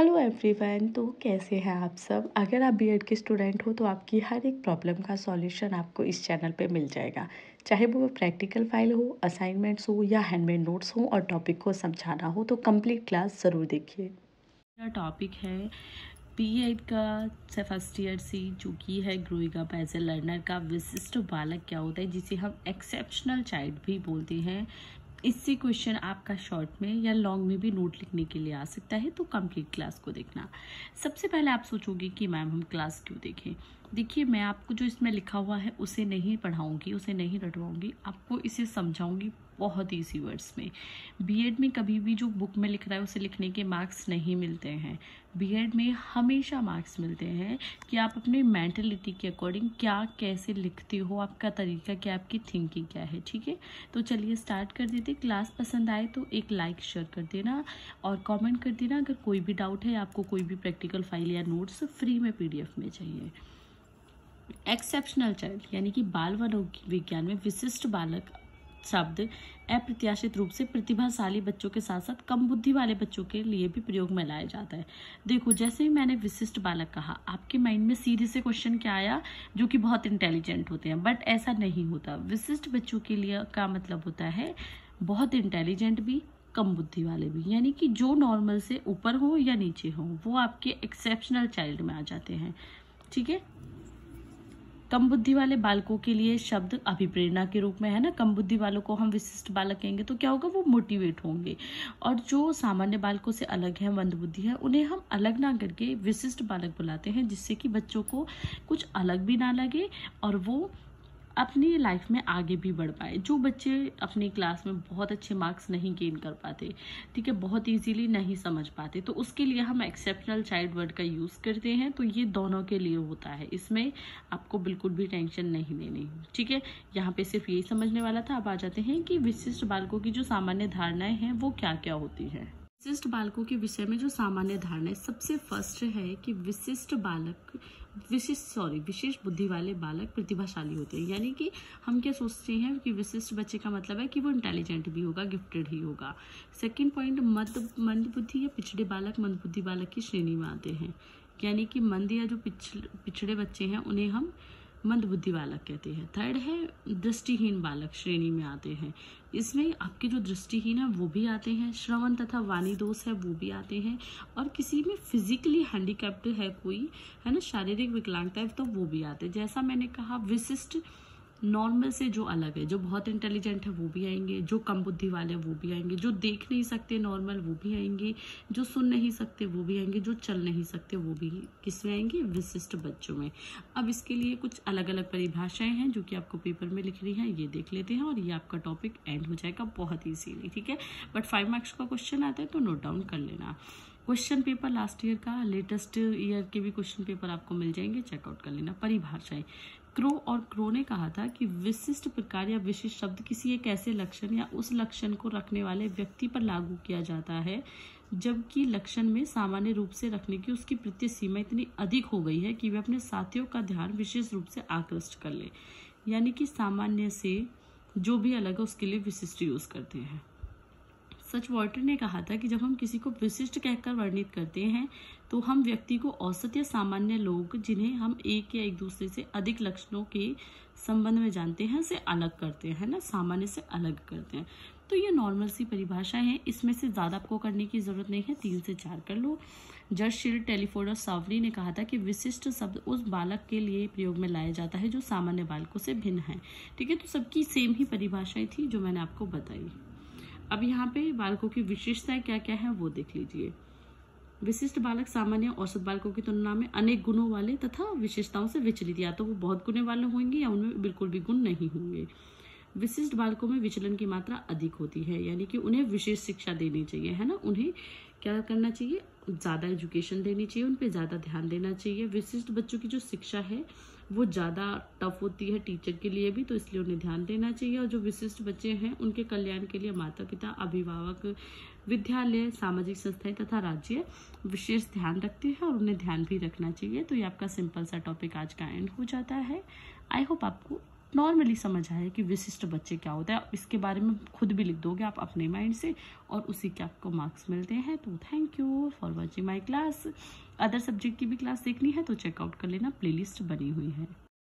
Hello everyone. तो कैसे हैं आप सब। अगर आप बीएड के स्टूडेंट हो तो आपकी हर एक प्रॉब्लम का सॉल्यूशन आपको इस चैनल पे मिल जाएगा। चाहे वो प्रैक्टिकल फाइल हो, असाइनमेंट्स हो या हैंडमेड नोट्स हो और टॉपिक को समझाना हो तो कंप्लीट क्लास ज़रूर देखिए। मेरा टॉपिक है बीएड का फर्स्ट ईयर सी, जो कि है growing up as a learner का विशिष्ट बालक क्या होता है, जिसे हम एक्सेप्शनल चाइल्ड भी बोलते हैं। इससे क्वेश्चन आपका शॉर्ट में या लॉन्ग में भी नोट लिखने के लिए आ सकता है, तो कंप्लीट क्लास को देखना। सबसे पहले आप सोचोगे कि मैम हम क्लास क्यों देखें। देखिए, मैं आपको जो इसमें लिखा हुआ है उसे नहीं पढ़ाऊंगी, उसे नहीं रटवाऊंगी, आपको इसे समझाऊंगी बहुत ईजी वर्ड्स में। बीएड में कभी भी जो बुक में लिख रहा है उसे लिखने के मार्क्स नहीं मिलते हैं। बीएड में हमेशा मार्क्स मिलते हैं कि आप अपने मेंटलिटी के अकॉर्डिंग क्या कैसे लिखते हो, आपका तरीका क्या, आपकी थिंकिंग क्या है। ठीक है, तो चलिए स्टार्ट कर देते। क्लास पसंद आए तो एक लाइक शेयर कर देना और कमेंट कर देना अगर कोई भी डाउट है, आपको कोई भी प्रैक्टिकल फाइल या नोट्स फ्री में पीडीएफ में चाहिए। एक्सेप्शनल चाइल्ड यानी कि बाल विज्ञान में विशिष्ट बालक शब्द अप्रत्याशित रूप से प्रतिभाशाली बच्चों के साथ साथ कम बुद्धि वाले बच्चों के लिए भी प्रयोग में लाया जाता है। देखो, जैसे ही मैंने विशिष्ट बालक कहा, आपके माइंड में सीधे से क्वेश्चन क्या आया, जो कि बहुत इंटेलिजेंट होते हैं, बट ऐसा नहीं होता। विशिष्ट बच्चों के लिए का मतलब होता है बहुत इंटेलिजेंट भी, कम बुद्धि वाले भी, यानी कि जो नॉर्मल से ऊपर हो या नीचे हो, वो आपके एक्सेप्शनल चाइल्ड में आ जाते हैं। ठीक है, कम बुद्धि वाले बालकों के लिए शब्द अभिप्रेरणा के रूप में है ना। कम बुद्धि वालों को हम विशिष्ट बालक कहेंगे तो क्या होगा, वो मोटिवेट होंगे। और जो सामान्य बालकों से अलग है, मंद बुद्धि है, उन्हें हम अलग ना करके विशिष्ट बालक बुलाते हैं, जिससे कि बच्चों को कुछ अलग भी ना लगे और वो अपनी लाइफ में आगे भी बढ़ पाए। जो बच्चे अपनी क्लास में बहुत अच्छे मार्क्स नहीं गेन कर पाते, ठीक है, बहुत इजीली नहीं समझ पाते, तो उसके लिए हम एक्सेप्शनल चाइल्ड वर्ड का यूज करते हैं। तो ये दोनों के लिए होता है, इसमें आपको बिल्कुल भी टेंशन नहीं लेनी। ठीक है, यहाँ पे सिर्फ यही समझने वाला था। अब आ जाते हैं कि विशिष्ट बालकों की जो सामान्य धारणाएं हैं वो क्या क्या होती है। विशिष्ट बालकों के विषय में जो सामान्य धारणा, सबसे फर्स्ट है कि विशेष बुद्धि वाले बालक प्रतिभाशाली होते हैं। यानी कि हम क्या सोचते हैं कि विशिष्ट बच्चे का मतलब है कि वो इंटेलिजेंट भी होगा, गिफ्टेड ही होगा। सेकंड पॉइंट, मंद बुद्धि या पिछड़े बालक मंद बुद्धि बालक की श्रेणी में आते हैं। यानी कि मंद या जो पिछड़े बच्चे हैं उन्हें हम मंद बुद्धि बालक कहते हैं। थर्ड है दृष्टिहीन बालक श्रेणी में आते हैं। इसमें आपके जो दृष्टिहीन है वो भी आते हैं, श्रवण तथा वाणी दोष है वो भी आते हैं, और किसी में फिजिकली हैंडीकैप्ड है कोई, है ना, शारीरिक विकलांगता है, तो वो भी आते हैं। जैसा मैंने कहा, विशिष्ट नॉर्मल से जो अलग है, जो बहुत इंटेलिजेंट है वो भी आएंगे, जो कम बुद्धि वाले हैं वो भी आएंगे, जो देख नहीं सकते नॉर्मल वो भी आएंगे, जो सुन नहीं सकते वो भी आएंगे, जो चल नहीं सकते वो भी किसमें आएंगे, विशिष्ट बच्चों में। अब इसके लिए कुछ अलग अलग परिभाषाएं हैं जो कि आपको पेपर में लिखनी है, ये देख लेते हैं और ये आपका टॉपिक एंड हो जाएगा बहुत ईजीली। ठीक है, बट 5 मार्क्स का क्वेश्चन आता है तो नोट डाउन कर लेना। क्वेश्चन पेपर लास्ट ईयर का, लेटेस्ट ईयर के भी क्वेश्चन पेपर आपको मिल जाएंगे, चेकआउट कर लेना। परिभाषाएं, क्रो और क्रो ने कहा था कि विशिष्ट प्रकार या विशिष्ट शब्द किसी एक ऐसे लक्षण या उस लक्षण को रखने वाले व्यक्ति पर लागू किया जाता है जबकि लक्षण में सामान्य रूप से रखने की उसकी प्रत्यय सीमा इतनी अधिक हो गई है कि वे अपने साथियों का ध्यान विशेष रूप से आकृष्ट कर ले। यानी कि सामान्य से जो भी अलग है उसके लिए विशिष्ट यूज करते हैं। सच वॉल्टर ने कहा था कि जब हम किसी को विशिष्ट कहकर वर्णित करते हैं तो हम व्यक्ति को औसत या सामान्य लोग, जिन्हें हम एक या एक दूसरे से अधिक लक्षणों के संबंध में जानते हैं, से अलग करते हैं ना, सामान्य से अलग करते हैं। तो ये नॉर्मल सी परिभाषा है, इसमें से ज्यादा आपको करने की जरूरत नहीं है, 3 से 4 कर लो। जज शील्ड, टेलीफोर्ड और सावरी ने कहा था कि विशिष्ट शब्द उस बालक के लिए प्रयोग में लाया जाता है जो सामान्य बालकों से भिन्न है। ठीक है, तो सबकी सेम ही परिभाषाएं थी जो मैंने आपको बताई। अब यहाँ पे बालकों की विशेषताएं क्या क्या है वो देख लीजिए। विशिष्ट बालक सामान्य औसत बालकों की तुलना में अनेक गुणों वाले तथा विशेषताओं से विचलित, या तो वो बहुत गुणे वाले होंगे या उनमें बिल्कुल भी गुण नहीं होंगे। विशिष्ट बालकों में विचलन की मात्रा अधिक होती है, यानी कि उन्हें विशेष शिक्षा देनी चाहिए, है ना, उन्हें क्या करना चाहिए, ज्यादा एजुकेशन देनी चाहिए, उन पे ज्यादा ध्यान देना चाहिए। विशिष्ट बच्चों की जो शिक्षा है वो ज्यादा टफ होती है टीचर के लिए भी, तो इसलिए उन्हें ध्यान देना चाहिए। और जो विशिष्ट बच्चे हैं उनके कल्याण के लिए माता पिता, अभिभावक, विद्यालय, सामाजिक संस्थाएं तथा राज्य विशेष ध्यान रखते हैं और उन्हें ध्यान भी रखना चाहिए। तो ये आपका सिंपल सा टॉपिक आज का एंड हो जाता है। आई होप आपको नॉर्मली समझ आया कि विशिष्ट बच्चे क्या होता है। इसके बारे में खुद भी लिख दोगे आप अपने माइंड से और उसी के आपको मार्क्स मिलते हैं। तो thank you for watching my class. Other subject की भी क्लास देखनी है तो चेकआउट कर लेना, प्लेलिस्ट बनी हुई है।